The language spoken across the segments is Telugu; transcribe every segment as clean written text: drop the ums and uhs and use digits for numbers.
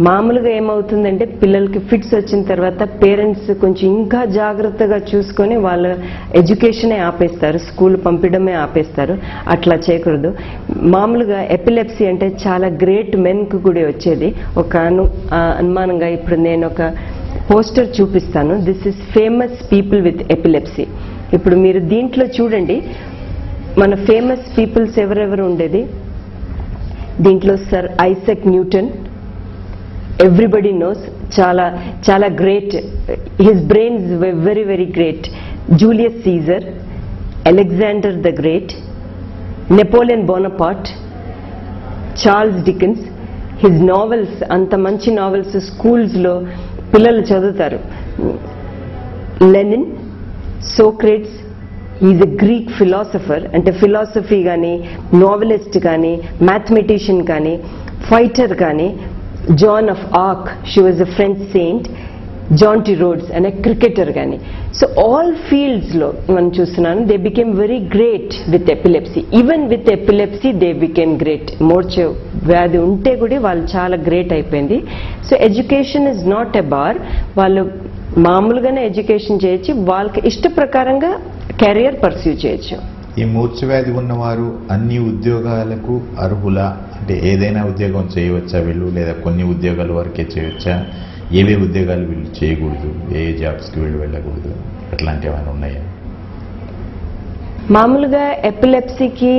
మామూలుగా ఏమవుతుందంటే పిల్లలకి ఫిట్స్ వచ్చిన తర్వాత పేరెంట్స్ కొంచెం ఇంకా జాగ్రత్తగా చూసుకొని వాళ్ళ ఎడ్యుకేషన్ ఆపేస్తారు, స్కూల్ పంపించడమే ఆపేస్తారు. అట్లా చేయకూడదు. మామూలుగా ఎపిలెప్సీ అంటే చాలా గ్రేట్ మెన్ కు కూడా వచ్చేది. ఒక అనుమానంగా ఇప్పుడు నేను ఒక పోస్టర్ చూపిస్తాను. This is famous people with epilepsy. ఇప్పుడు మీరు దీంట్లో చూడండి, మన ఫేమస్ పీపుల్స్ ఎవరెవరు ఉండేది. దీంట్లో sir Isaac Newton, everybody knows, chala great, his brains were very very great. Julius Caesar, Alexander the Great, Napoleon Bonaparte, Charles Dickens. His novels, anta manchi novels schools lo pillalu chadutaru. Lenin, Socrates, he is a Greek philosopher, ante philosophy gaani, novelist gaani, mathematician gaani, fighter gaani. Joan of Arc, she was a French saint. John T. Rhodes, and a cricketer gaani. So all fields lo man chustunanu, they became very great with epilepsy. Even with epilepsy they became great. Morche vyadi unte kudi vallu chaala great ayipindi. So education is not a bar. Vallu మామూలుగానే ఎడ్యుకేషన్ చేయొచ్చు, వాళ్ళకి ఇష్ట ప్రకారంగా కెరియర్ పర్స్యూ చేయొచ్చు. ఈ మూర్ఛ వ్యాధి ఉన్నవారు అన్ని ఉద్యోగాలకు అర్హులా? అంటే ఏదైనా ఉద్యోగం చేయవచ్చా వీళ్ళు, లేదా కొన్ని ఉద్యోగాల వరకే చేయవచ్చా? ఏవే ఉద్యోగాలు వీళ్ళు చేయకూడదు, ఏ జాబ్స్కి వీళ్ళు వెళ్ళకూడదు, అట్లాంటివి ఏమైనా ఉన్నాయా? మామూలుగా ఎపిలెప్సీకి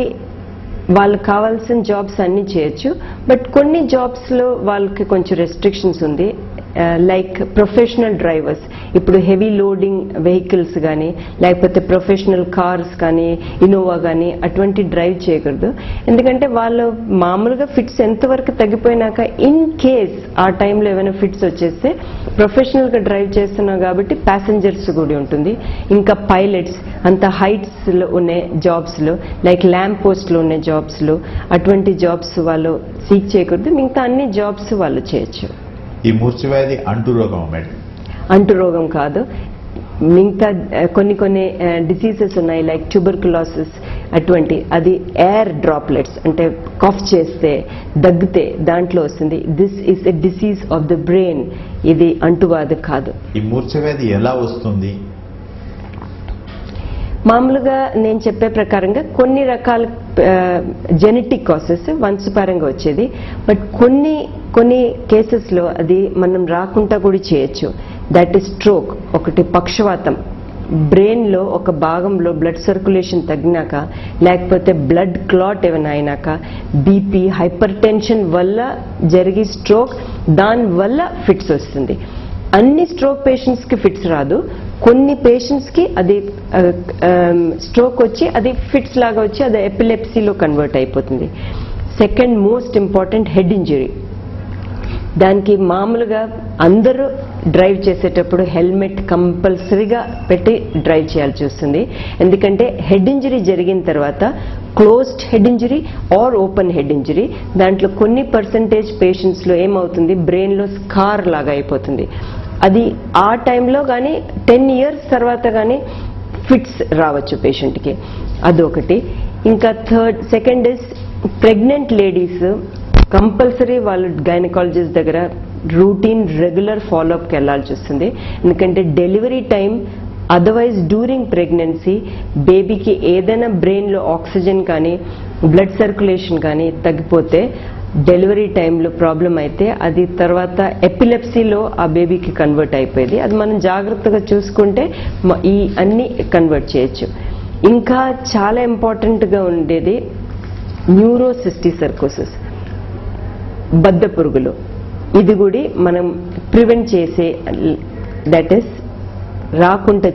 వాళ్ళకి కావాల్సిన జాబ్స్ అన్నీ చేయొచ్చు. బట్ కొన్ని జాబ్స్లో వాళ్ళకి కొంచెం రెస్ట్రిక్షన్స్ ఉంది. లైక్ ప్రొఫెషనల్ డ్రైవర్స్, ఇప్పుడు హెవీ లోడింగ్ వెహికల్స్ కానీ లేకపోతే ప్రొఫెషనల్ కార్స్ కానీ ఇన్నోవా కానీ అటువంటి డ్రైవ్ చేయకూడదు. ఎందుకంటే వాళ్ళు మామూలుగా ఫిట్స్ ఎంతవరకు తగ్గిపోయినాక ఇన్ కేస్ ఆ టైంలో ఏమైనా ఫిట్స్ వచ్చేస్తే ప్రొఫెషనల్గా డ్రైవ్ చేస్తున్నాం కాబట్టి ప్యాసింజర్స్ కూడా ఉంటుంది. ఇంకా పైలట్స్, అంత హైట్స్లో ఉండే జాబ్స్లో లైక్ ల్యాంప్ పోస్ట్లో ఉండే జాబ్స్లో అటువంటి జాబ్స్ వాళ్ళు సీక్ చేయకూడదు. మిగతా అన్ని జాబ్స్ వాళ్ళు చేయొచ్చు. ఈ మూర్ఛ వ్యాధి అంటు రోగం మేడం? అంటు రోగం కాదు. మిగతా కొన్ని డిసీజెస్ ఉన్నాయి లైక్ ట్యూబర్కులోసిస్, అటువంటి అది ఎయిర్ డ్రాప్లెట్స్ అంటే కాఫ్ చేస్తే దగ్గితే దాంట్లో వస్తుంది. This is a disease of the brain. ఇది అంటువ్యాధి కాదు. ఈ మూర్ఛ వ్యాధి ఎలా వస్తుంది? మామూలుగా నేను చెప్పే ప్రకారంగా కొన్ని రకాల జెనెటిక్ కాసెస్ వంశపారంగా వచ్చేది. బట్ కొన్ని కేసెస్లో అది మనం రాకుండా కూడా చేయొచ్చు. That is stroke. ఒకటి పక్షవాతం, బ్రెయిన్లో ఒక భాగంలో బ్లడ్ సర్క్యులేషన్ తగ్గినాక లేకపోతే బ్లడ్ క్లాట్ ఏమైనా అయినాక, బీపీ, హైపర్ టెన్షన్ వల్ల జరిగి స్ట్రోక్, దానివల్ల ఫిట్స్ వస్తుంది. అన్ని స్ట్రోక్ పేషెంట్స్కి ఫిట్స్ రాదు. కొన్ని పేషెంట్స్కి అది స్ట్రోక్ వచ్చి అది ఫిట్స్ లాగా వచ్చి అది ఎపిలెప్సీలో కన్వర్ట్ అయిపోతుంది. Second most important head injury. దానికి మామూలుగా అందరూ డ్రైవ్ చేసేటప్పుడు హెల్మెట్ కంపల్సరీగా పెట్టి డ్రైవ్ చేయాల్సి వస్తుంది. ఎందుకంటే హెడ్ ఇంజరీ జరిగిన తర్వాత closed head injury are open head injury, దాంట్లో కొన్ని పర్సంటేజ్ పేషెంట్స్లో ఏమవుతుంది, బ్రెయిన్లో స్కార్ లాగా అయిపోతుంది. అది ఆ టైంలో కానీ 10 years తర్వాత కానీ ఫిట్స్ రావచ్చు పేషెంట్కి. అదొకటి. ఇంకా second is pregnant ladies compulsory వాళ్ళు గైనకాలజిస్ట్ దగ్గర రూటీన్ రెగ్యులర్ ఫాలోఅప్కి వెళ్లాల్సి వస్తుంది. ఎందుకంటే delivery time, otherwise during pregnancy బేబీకి ఏదైనా బ్రెయిన్లో ఆక్సిజన్ కానీ బ్లడ్ సర్క్యులేషన్ కానీ తగ్గిపోతే డెలివరీ టైంలో ప్రాబ్లం అయితే అది తర్వాత ఎపిలెప్సీలో ఆ బేబీకి కన్వర్ట్ అయిపోయేది. అది మనం జాగ్రత్తగా చూసుకుంటే ఈ అన్ని కన్వర్ట్ చేయొచ్చు. ఇంకా చాలా ఇంపార్టెంట్గా ఉండేది న్యూరోసిస్టిసర్కోసిస్, బద్ధ పురుగులు. ఇది కూడా మనం ప్రివెంట్ చేసే, దట్ ఈస్ రాకుండా